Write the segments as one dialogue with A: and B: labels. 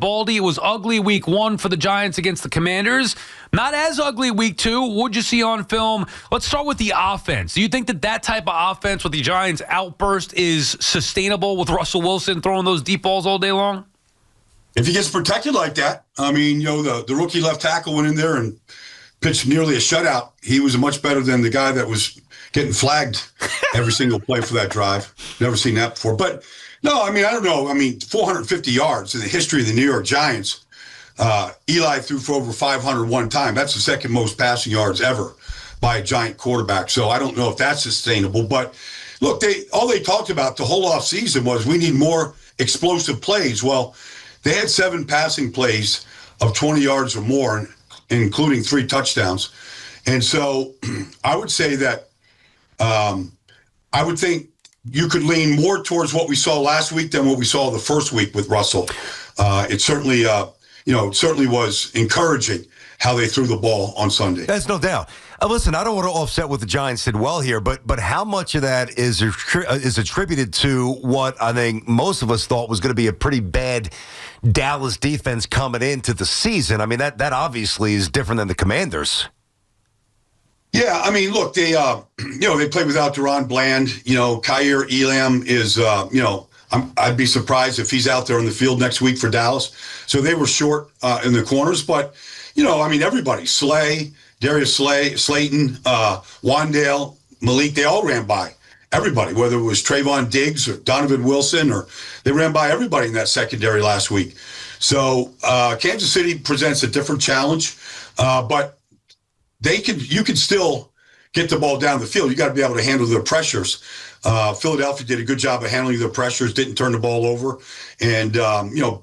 A: Baldy, it was ugly week 1 for the Giants against the Commanders. Not as ugly week 2. What'd you see on film? Let's start with the offense. Do you think that type of offense with the Giants outburst is sustainable with Russell Wilson throwing those deep balls all day long?
B: If he gets protected like that, I mean, the rookie left tackle went in there and pitched nearly a shutout. He was much better than the guy that was getting flagged every single play for that drive. Never seen that before. But, no, I mean, I don't know. I mean, 450 yards in the history of the New York Giants. Eli threw for over 501 time. That's the second most passing yards ever by a Giant quarterback. So I don't know if that's sustainable. But, look, all they talked about the whole offseason was we need more explosive plays. Well, they had 7 passing plays of 20 yards or more, including 3 touchdowns. And so I would say that I would think you could lean more towards what we saw last week than what we saw the first week with Russell. It certainly, certainly was encouraging how they threw the ball on Sunday.
C: That's no doubt. Listen, I don't want to offset what the Giants did well here, but how much of that is attributed to what I think most of us thought was going to be a pretty bad Dallas defense coming into the season? I mean, that obviously is different than the Commanders.
B: Yeah, I mean, look, they they play without Deron Bland. Kaiir Elam is, I'd be surprised if he's out there on the field next week for Dallas. So they were short in the corners, but everybody, Darius Slayton, Wandale, Malik, they all ran by everybody, whether it was Trayvon Diggs or Donovan Wilson, or they ran by everybody in that secondary last week. So Kansas City presents a different challenge, but you can still get the ball down the field. You got to be able to handle their pressures. Philadelphia did a good job of handling their pressures, didn't turn the ball over, and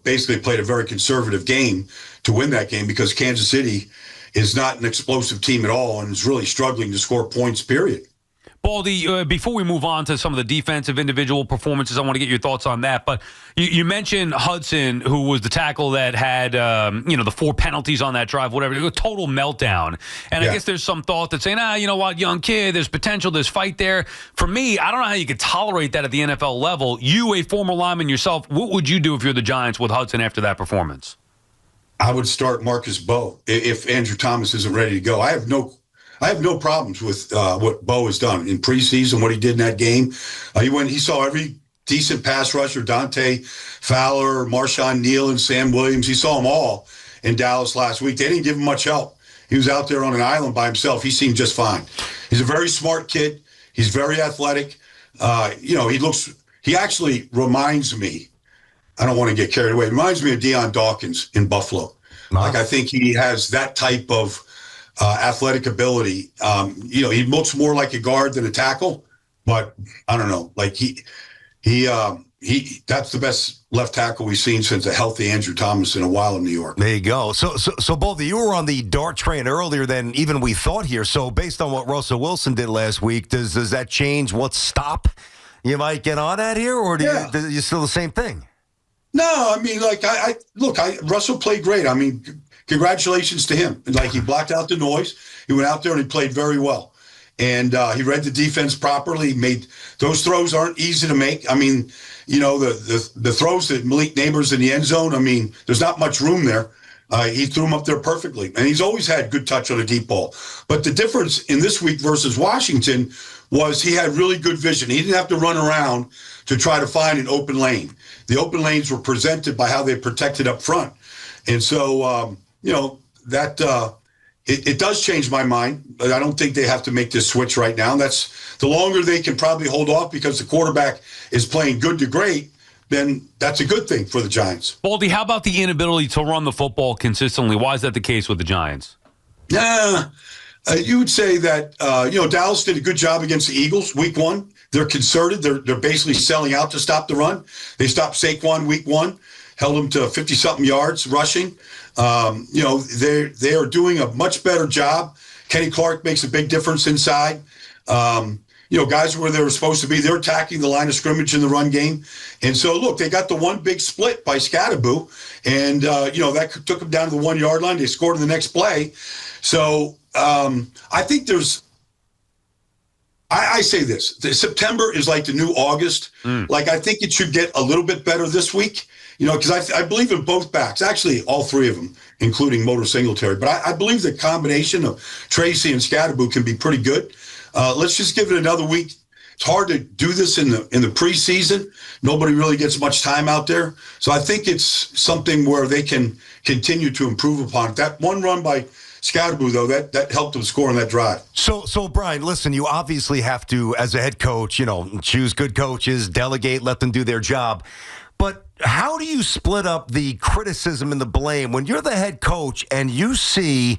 B: basically played a very conservative game to win that game because Kansas City is not an explosive team at all and is really struggling to score points, period.
A: Baldy, before we move on to some of the defensive individual performances, I want to get your thoughts on that. But you mentioned Hudson, who was the tackle that had, the 4 penalties on that drive, whatever, a total meltdown. And I guess there's some thought that saying, you know what, young kid, there's potential, there's fight there. For me, I don't know how you could tolerate that at the NFL level. You, a former lineman yourself, what would you do if you're the Giants with Hudson after that performance?
B: I would start Marcus Bowe if Andrew Thomas isn't ready to go. I have no problems with what Bowe has done in preseason, what he did in that game. He saw every decent pass rusher, Dante Fowler, Marshawn Neal, and Sam Williams. He saw them all in Dallas last week. They didn't give him much help. He was out there on an island by himself. He seemed just fine. He's a very smart kid. He's very athletic. He actually reminds me, I don't want to get carried away, reminds me of Deion Dawkins in Buffalo. Like, I think he has that type of athletic ability. He looks more like a guard than a tackle, but I don't know. Like that's the best left tackle we've seen since a healthy Andrew Thomas in a while in New York.
C: There you go. So Baldy, you were on the dart train earlier than even we thought here. So based on what Russell Wilson did last week, does that change what stop you might get on at here, or do you still the same thing?
B: No, I mean, Russell played great. I mean, congratulations to him. Like, he blocked out the noise. He went out there and he played very well. And he read the defense properly. He made those throws aren't easy to make. I mean, the throws that Malik Neighbors in the end zone, I mean, there's not much room there. He threw them up there perfectly. And he's always had good touch on a deep ball. But the difference in this week versus Washington was he had really good vision. He didn't have to run around to try to find an open lane. The open lanes were presented by how they protected up front. And so, it does change my mind. But I don't think they have to make this switch right now. That's the longer they can probably hold off because the quarterback is playing good to great, then that's a good thing for the Giants.
A: Baldy, how about the inability to run the football consistently? Why is that the case with the Giants?
B: You would say that, Dallas did a good job against the Eagles week 1. They're concerted. They're basically selling out to stop the run. They stopped Saquon week 1, held him to 50-something yards rushing. They are doing a much better job. Kenny Clark makes a big difference inside. Guys where they were supposed to be, they're attacking the line of scrimmage in the run game. And so, look, they got the one big split by Scatterboo, and, that took them down to the 1-yard line. They scored in the next play. So I think I say this. September is like the new August. Like, I think it should get a little bit better this week. because I believe in both backs, actually all three of them, including Motor Singletary. But I believe the combination of Tracy and Scatterboo can be pretty good. Let's just give it another week. It's hard to do this in the preseason. Nobody really gets much time out there. So I think it's something where they can continue to improve upon it. That one run by Scatterboo, though, that helped them score on that drive.
C: So Brian, listen, you obviously have to, as a head coach, choose good coaches, delegate, let them do their job. But how do you split up the criticism and the blame when you're the head coach and you see,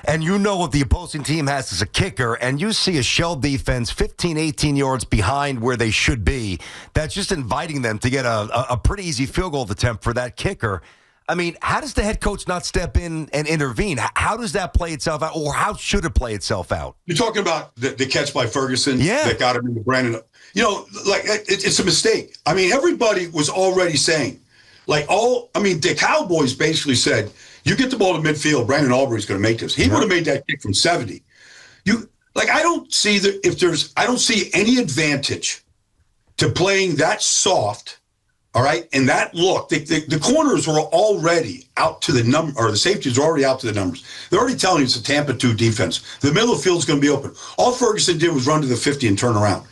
C: and you know what the opposing team has as a kicker, and you see a shell defense 15, 18 yards behind where they should be, that's just inviting them to get a pretty easy field goal attempt for that kicker? I mean, how does the head coach not step in and intervene? How does that play itself out, or how should it play itself out?
B: You're talking about the catch by Ferguson that got him into Brandon. It's a mistake. I mean, everybody was already saying, the Cowboys basically said, you get the ball to midfield, Brandon Aubrey's going to make this. He would have made that kick from 70. I don't see any advantage to playing that soft. All right, and that look, the corners were already out to the number, or the safeties were already out to the numbers. They're already telling you it's a Tampa 2 defense. The middle of the field is going to be open. All Ferguson did was run to the 50 and turn around.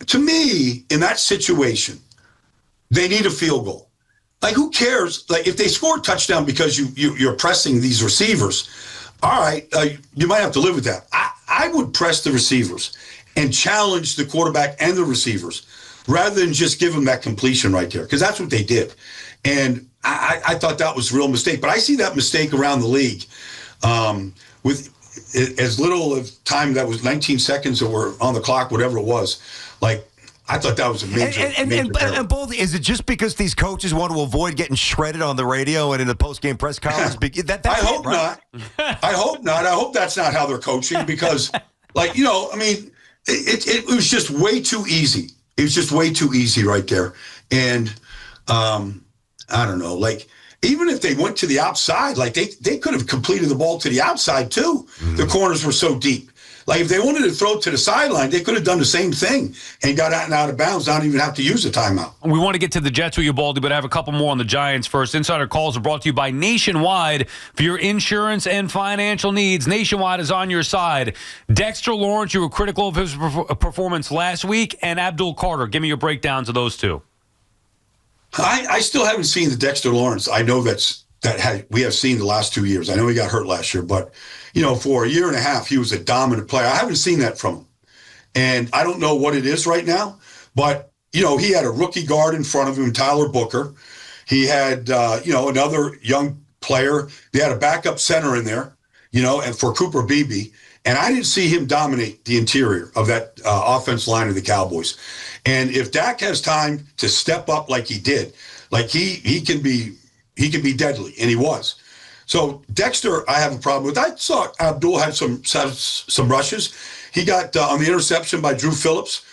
B: To me, in that situation, they need a field goal. Who cares? If they score a touchdown because you're pressing these receivers, all right, you might have to live with that. I would press the receivers and challenge the quarterback and the receivers, rather than just give them that completion right there, because that's what they did. And I thought that was a real mistake. But I see that mistake around the league with as little of time, that was 19 seconds that were on the clock, whatever it was. I thought that was a major
C: And Baldy, is it just because these coaches want to avoid getting shredded on the radio and in the post-game press conference?
B: I hope not. I hope not. I hope that's not how they're coaching, because, it was just way too easy. It was just way too easy right there. And I don't know, even if they went to the outside, they could have completed the ball to the outside too. Mm-hmm. The corners were so deep. If they wanted to throw it to the sideline, they could have done the same thing and got out of bounds, not even have to use a timeout.
A: We want to get to the Jets with you, Baldy, but I have a couple more on the Giants first. Insider calls are brought to you by Nationwide for your insurance and financial needs. Nationwide is on your side. Dexter Lawrence, you were critical of his performance last week, and Abdul Carter. Give me your breakdowns of those two.
B: I still haven't seen the Dexter Lawrence. I know we have seen the last 2 years. I know he got hurt last year, but for a year and a half, he was a dominant player. I haven't seen that from him. And I don't know what it is right now, but, he had a rookie guard in front of him, Tyler Booker. He had, another young player. They had a backup center in there, and for Cooper Beebe. And I didn't see him dominate the interior of that offense line of the Cowboys. And if Dak has time to step up like he did, he can be deadly, and he was. So Dexter, I have a problem with. I saw Abdul had some rushes. He got on the interception by Drew Phillips.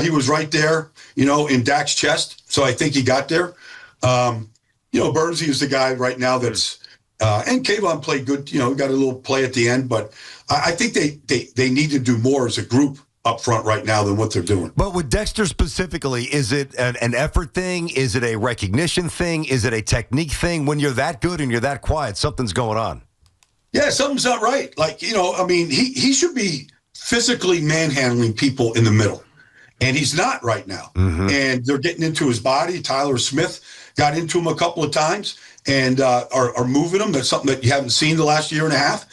B: He was right there, in Dak's chest. So I think he got there. Bernsey is the guy right now that's, and Kayvon played good. Got a little play at the end, but I think they need to do more as a group up front right now than what they're doing.
C: But with Dexter specifically, is it an effort thing? Is it a recognition thing? Is it a technique thing? When you're that good and you're that quiet, something's going on.
B: Yeah, something's not right. He should be physically manhandling people in the middle, and he's not right now. Mm-hmm. And they're getting into his body. Tyler Smith got into him a couple of times and are moving him. That's something that you haven't seen the last year and a half.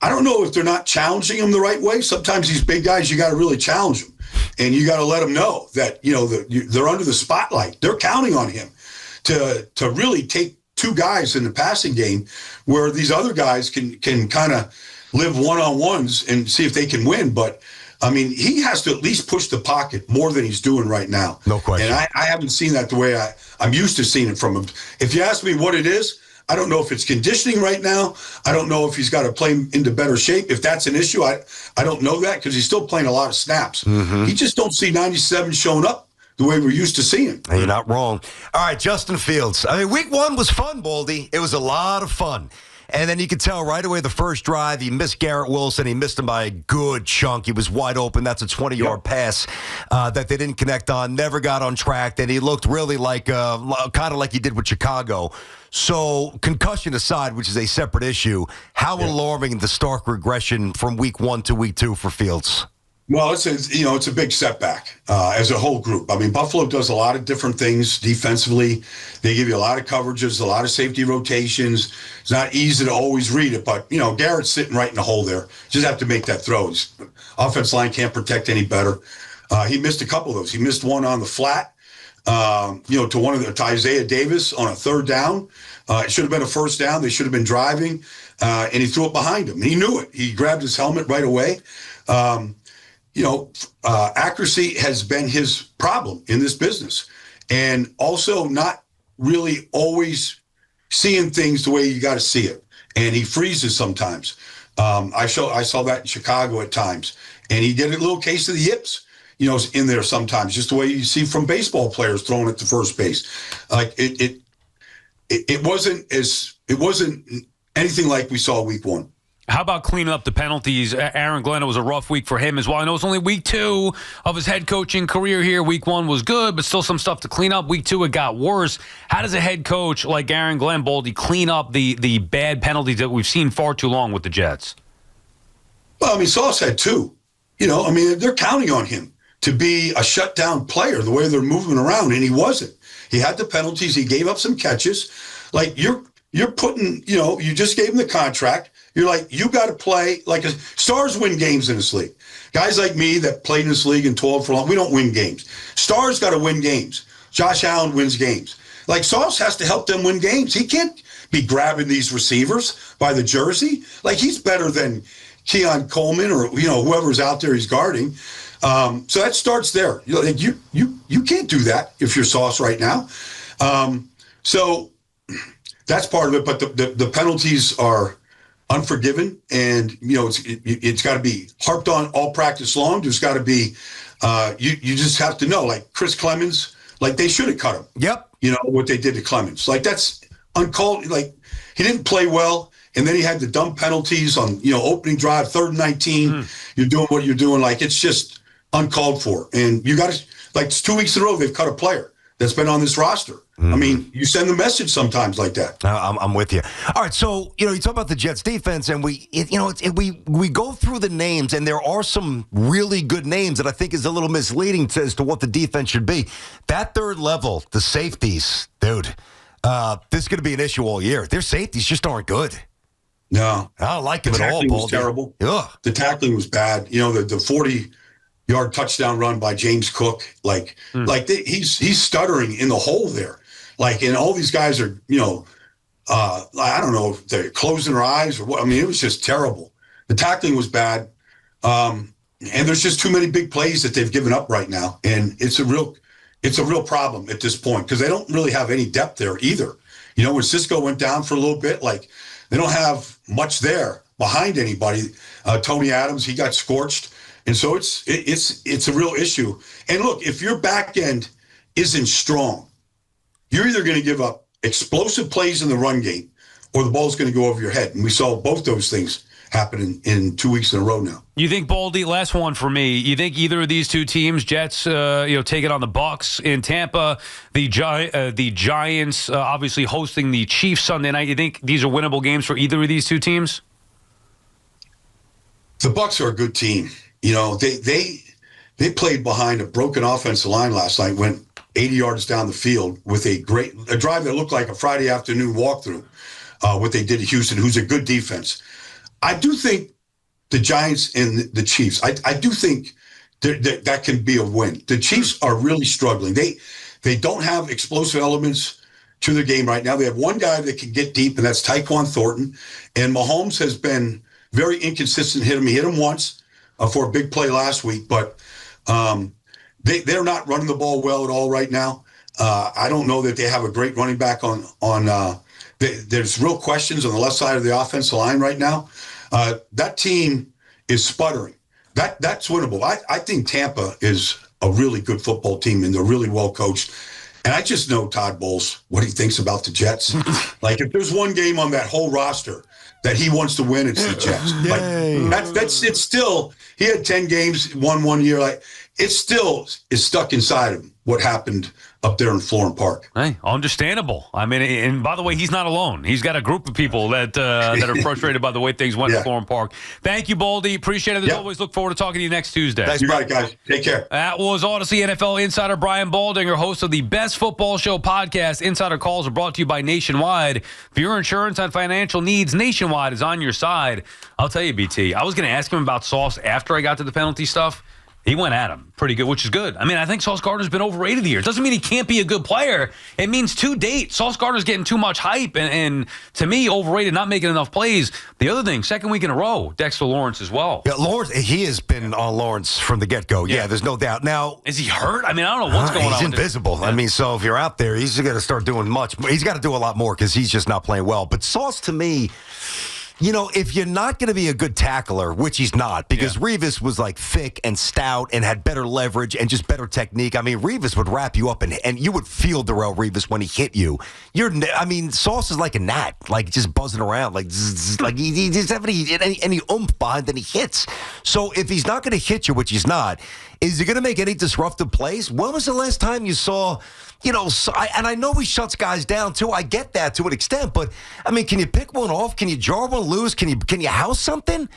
B: I don't know if they're not challenging him the right way. Sometimes these big guys, you got to really challenge them, and you got to let them know that they're under the spotlight. They're counting on him to really take two guys in the passing game, where these other guys can kind of live one-on-ones and see if they can win. But he has to at least push the pocket more than he's doing right now.
C: No question.
B: And I haven't seen that the way I'm used to seeing it from him. If you ask me what it is, I don't know if it's conditioning right now. I don't know if he's got to play into better shape. If that's an issue, I don't know that, because he's still playing a lot of snaps. Mm-hmm. He just don't see 97 showing up the way we're used to seeing him.
C: You're not wrong. All right, Justin Fields. Week one was fun, Baldy. It was a lot of fun. And then you could tell right away the first drive, he missed Garrett Wilson. He missed him by a good chunk. He was wide open. That's a 20-yard pass that they didn't connect on, never got on track. And he looked really like kind of like he did with Chicago. So concussion aside, which is a separate issue, how alarming the stark regression from week 1 to week 2 for Fields?
B: Well, it's a big setback as a whole group. I mean, Buffalo does a lot of different things defensively. They give you a lot of coverages, a lot of safety rotations. It's not easy to always read it, but, Garrett's sitting right in the hole there. Just have to make that throw. His offense line can't protect any better. He missed a couple of those. He missed one on the flat, to Isaiah Davis on a third down. It should have been a first down. They should have been driving, and he threw it behind him. He knew it. He grabbed his helmet right away. Accuracy has been his problem in this business, and also not really always seeing things the way you got to see it. And he freezes sometimes. I saw that in Chicago at times, and he did a little case of the yips, in there sometimes, just the way you see from baseball players throwing it to first base. Like it wasn't anything like we saw week 1.
A: How about cleaning up the penalties? Aaron Glenn, it was a rough week for him as well. I know it's only week 2 of his head coaching career here. Week 1 was good, but still some stuff to clean up. Week 2, it got worse. How does a head coach like Aaron Glenn, Baldy, clean up the bad penalties that we've seen far too long with the Jets?
B: Well, Sauce had 2. They're counting on him to be a shutdown player the way they're moving around, and he wasn't. He had the penalties. He gave up some catches. Like, you're putting, you just gave him the contract. You're like, you got to play like stars win games in this league. Guys like me that played in this league and 12 for long, we don't win games. Stars got to win games. Josh Allen wins games. Like, Sauce has to help them win games. He can't be grabbing these receivers by the jersey. Like, he's better than Keon Coleman or, whoever's out there he's guarding. So that starts there. You can't do that if you're Sauce right now. So that's part of it. But the penalties are unforgiven, and it's got to be harped on all practice long. There's got to be you just have to know, like Chris Clemens, like they should have cut him.
C: Yep.
B: What they did to Clemens, like that's uncalled. Like, he didn't play well, and then he had the dumb penalties on opening drive, 3rd and 19. You're doing what you're doing, like it's just uncalled for. And you got to, like, it's 2 weeks in a row they've cut a player that's been on this roster. I mean, you send the message sometimes like that.
C: I'm with you. All right, so you talk about the Jets defense, and we go through the names, and there are some really good names that I think is a little misleading as to what the defense should be. That third level, the safeties, dude, this is going to be an issue all year. Their safeties just aren't good.
B: No,
C: I don't like them at all.
B: The tackling was terrible.
C: Ugh.
B: The tackling was bad. The 40-yard touchdown run by James Cook, he's stuttering in the hole there. Like, and all these guys are, I don't know if they're closing their eyes or what. I mean, it was just terrible. The tackling was bad. And there's just too many big plays that they've given up right now. And it's a real problem at this point because they don't really have any depth there either. When Cisco went down for a little bit, like, they don't have much there behind anybody. Tony Adams, he got scorched. And so it's a real issue. And look, if your back end isn't strong, you're either going to give up explosive plays in the run game or the ball's going to go over your head. And we saw both those things happen in 2 weeks in a row now.
A: You think, Baldy, last one for me, you think either of these two teams, Jets, taking on the Bucs in Tampa, the Giants obviously hosting the Chiefs Sunday night, you think these are winnable games for either of these two teams?
B: The Bucs are a good team. They played behind a broken offensive line last night, went 80 yards down the field with a drive that looked like a Friday afternoon walkthrough, what they did to Houston, who's a good defense. I do think the Giants and the Chiefs, I do think that can be a win. The Chiefs are really struggling. They don't have explosive elements to their game right now. They have one guy that can get deep, and that's Tyquan Thornton. And Mahomes has been very inconsistent. He hit him once for a big play last week, but they're not running the ball well at all right now. I don't know that they have a great running back on there's real questions on the left side of the offensive line right now. That team is sputtering. That's winnable. I think Tampa is a really good football team, and they're really well coached. And I just know Todd Bowles, what he thinks about the Jets. Like, if there's one game on that whole roster that he wants to win, it's the Jets. Like, it's still, he had 10 games, won 1 year. Like, it still is stuck inside him what happened up there in Florham Park.
A: Hey, understandable. I mean, and by the way, he's not alone. He's got a group of people that are frustrated by the way things went at Florham Park. Thank you, Baldy. Appreciate it. As always, look forward to talking to you next Tuesday.
C: Thanks,
B: you got it, guys. Take care.
A: That was Odyssey NFL Insider Brian Baldinger, host of the Best Football Show podcast. Insider calls are brought to you by Nationwide. For your insurance and financial needs, Nationwide is on your side. I'll tell you, BT, I was going to ask him about Sauce after I got to the penalty stuff. He went at him pretty good, which is good. I mean, I think Sauce Gardner's been overrated the year. It doesn't mean he can't be a good player. It means to date, Sauce Gardner's getting too much hype and to me, overrated, not making enough plays. The other thing, second week in a row, Dexter Lawrence as well.
C: Yeah, Lawrence, he has been on Lawrence from the get-go. Yeah, there's no doubt. Now,
A: is he hurt? I mean, I don't know what's going on.
C: He's invisible. I mean, so if you're out there, he's going to start doing much. He's got to do a lot more because he's just not playing well. But Sauce, to me, you know, if you're not going to be a good tackler, which he's not, because Revis was like thick and stout and had better leverage and just better technique. I mean, Revis would wrap you up and you would feel Darrell Revis when he hit you. I mean, Sauce is like a gnat, like just buzzing around, like zzz, like he doesn't have any oomph behind, and he hits. So if he's not going to hit you, which he's not, is he going to make any disruptive plays? When was the last time you saw? You know, and I know he shuts guys down too. I get that to an extent, but I mean, can you pick one off? Can you jar one loose? Can you house something?